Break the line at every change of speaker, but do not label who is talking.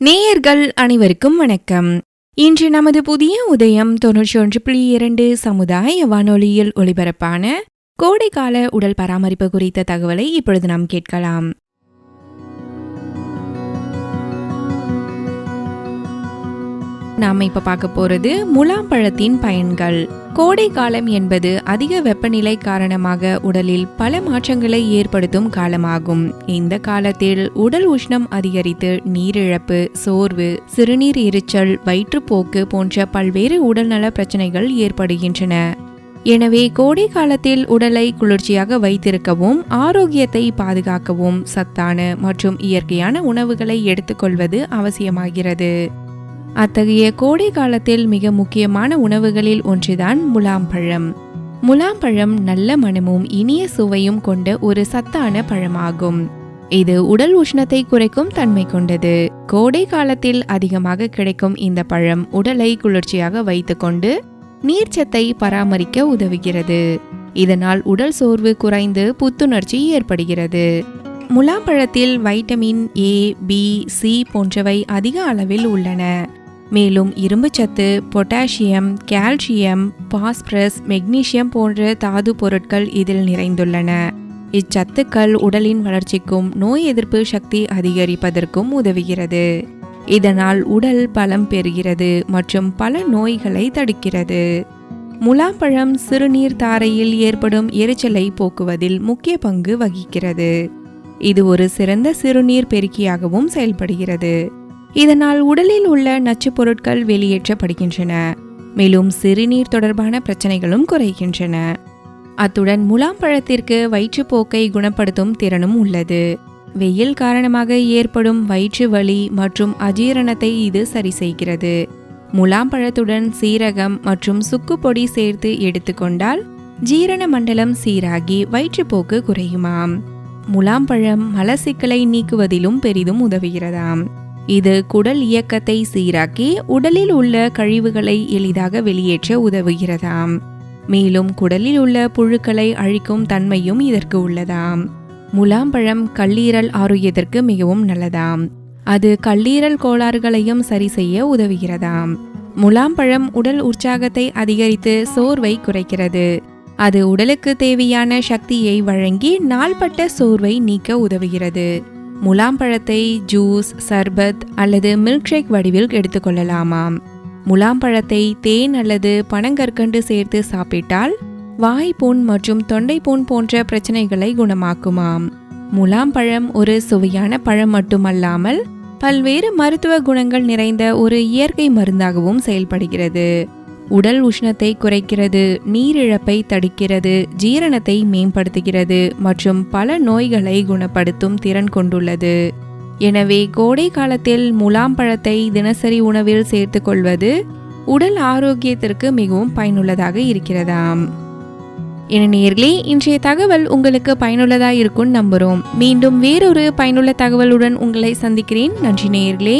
நேயர்கள் அனைவருக்கும் வணக்கம். இன்று நமது புதிய உதயம் 91.2 சமுதாய வானொலியில் ஒளிபரப்பான கோடைக்கால உடல் பராமரிப்பு குறித்த தகவலை இப்பொழுது நாம் கேட்கலாம். நாம இப்ப பார்க்க போறது முலாம்பழத்தின் பயன்கள். கோடை காலம் என்பது அதிக வெப்பநிலை காரணமாக உடலில் பல மாற்றங்களை ஏற்படுத்தும் காலமாகும். இந்த காலத்தில் உடல் உஷ்ணம் அதிகரித்து நீரிழப்பு, சோர்வு, சிறுநீர் எரிச்சல், வயிற்றுப்போக்கு போன்ற பல்வேறு உடல்நல பிரச்சனைகள் ஏற்படுகின்றன. எனவே கோடை காலத்தில் உடலை குளிர்ச்சியாக வைத்திருக்கவும் ஆரோக்கியத்தை பாதுகாக்கவும் சத்தான மற்றும் இயற்கையான உணவுகளை எடுத்துக்கொள்வது அவசியமாகிறது. அத்தகைய கோடை காலத்தில் மிக முக்கியமான உணவுகளில் ஒன்றுதான் முலாம்பழம். முலாம்பழம் நல்ல மணமும் இனிய சுவையும் கொண்ட ஒரு சத்தான பழமாகும். இது உடல் உஷ்ணத்தை குறைக்கும் தன்மை கொண்டது. கோடை காலத்தில் அதிகமாக கிடைக்கும் இந்த பழம் உடலை குளிர்ச்சியாக வைத்துக்கொண்டு நீர்ச்சத்தை பராமரிக்க உதவுகிறது. இதனால் உடல் சோர்வு குறைந்து புத்துணர்ச்சி ஏற்படுகிறது. முலாம்பழத்தில் வைட்டமின் ஏ, பி, சி போன்றவை அதிக அளவில் உள்ளன. மேலும் இரும்புச்சத்து, பொட்டாசியம், கால்சியம், பாஸ்பரஸ், மெக்னீசியம் போன்ற தாது பொருட்கள் இதில் நிறைந்துள்ளன. இச்சத்துக்கள் உடலின் வளர்ச்சிக்கும் நோய் எதிர்ப்பு சக்தி அதிகரிப்பதற்கும் உதவுகிறது. இதனால் உடல் பலம் பெறுகிறது மற்றும் பல நோய்களை தடுக்கிறது. முலாம்பழம் சிறுநீர் தாரையில் ஏற்படும் எரிச்சலை போக்குவதில் முக்கிய பங்கு வகிக்கிறது. இது ஒரு சிறந்த சிறுநீர் பெருக்கியாகவும் செயல்படுகிறது. இதனால் உடலில் உள்ள நச்சு பொருட்கள் வெளியேற்றப்படுகின்றன. மேலும் சிறுநீர் தொடர்பான பிரச்சனைகளும் குறைகின்றன. அத்துடன் முலாம்பழத்திற்கு வயிற்றுப்போக்கை குணப்படுத்தும் திறனும் உள்ளது. வெயில் காரணமாக ஏற்படும் வயிற்று வலி மற்றும் அஜீரணத்தை இது சரி செய்கிறது. முலாம்பழத்துடன் சீரகம் மற்றும் சுக்கு பொடி சேர்த்து எடுத்துக்கொண்டால் ஜீரண மண்டலம் சீராகி வயிற்றுப்போக்கு குறையுமாம். முலாம்பழம் மலச்சிக்கலை நீக்குவதிலும் பெரிதும் உதவுகிறதாம். இது குடல் இயக்கத்தை சீராக்கி உடலில் உள்ள கழிவுகளை எளிதாக வெளியேற்ற உதவுகிறதாம். மேலும் குடலில் உள்ள புழுக்களை அழிக்கும் தன்மையும் இதற்கு உள்ளதாம். முலாம்பழம் கல்லீரல் ஆரோக்கியத்திற்கு மிகவும் நல்லதாம். அது கல்லீரல் கோளாறுகளையும் சரி செய்ய உதவுகிறதாம். முலாம்பழம் உடல் உற்சாகத்தை அதிகரித்து சோர்வை குறைக்கிறது. அது உடலுக்கு தேவையான சக்தியை வழங்கி நாள்பட்ட சோர்வை நீக்க உதவுகிறது. முலாம்பழத்தை ஜூஸ், சர்பத் அல்லது மில்க் ஷேக் வடிவில் எடுத்துக்கொள்ளலாமாம். முலாம்பழத்தை தேன் அல்லது பனங்கற்கண்டு சேர்த்து சாப்பிட்டால் வாய்ப்புண் மற்றும் தொண்டைப்புண் போன்ற பிரச்சனைகளை குணமாக்குமாம். முலாம்பழம் ஒரு சுவையான பழம் மட்டுமல்லாமல் பல்வேறு மருத்துவ குணங்கள் நிறைந்த ஒரு இயற்கை மருந்தாகவும் செயல்படுகிறது. உடல் உஷ்ணத்தை குறைக்கிறது, நீரிழப்பை தடுக்கிறது, ஜீரணத்தை மேம்படுத்துகிறது மற்றும் பல நோய்களை குணப்படுத்தும் திறன் கொண்டுள்ளது. எனவே கோடை காலத்தில் முலாம்பழத்தை தினசரி உணவில் சேர்த்து கொள்வது உடல் ஆரோக்கியத்திற்கு மிகவும் பயனுள்ளதாக இருக்கிறதாம். நேயர்களே, இன்றைய தகவல் உங்களுக்கு பயனுள்ளதாக இருக்கும்னு நம்புகிறோம். மீண்டும் வேறொரு பயனுள்ள தகவலுடன் உங்களை சந்திக்கிறேன். நன்றி நேயர்களே.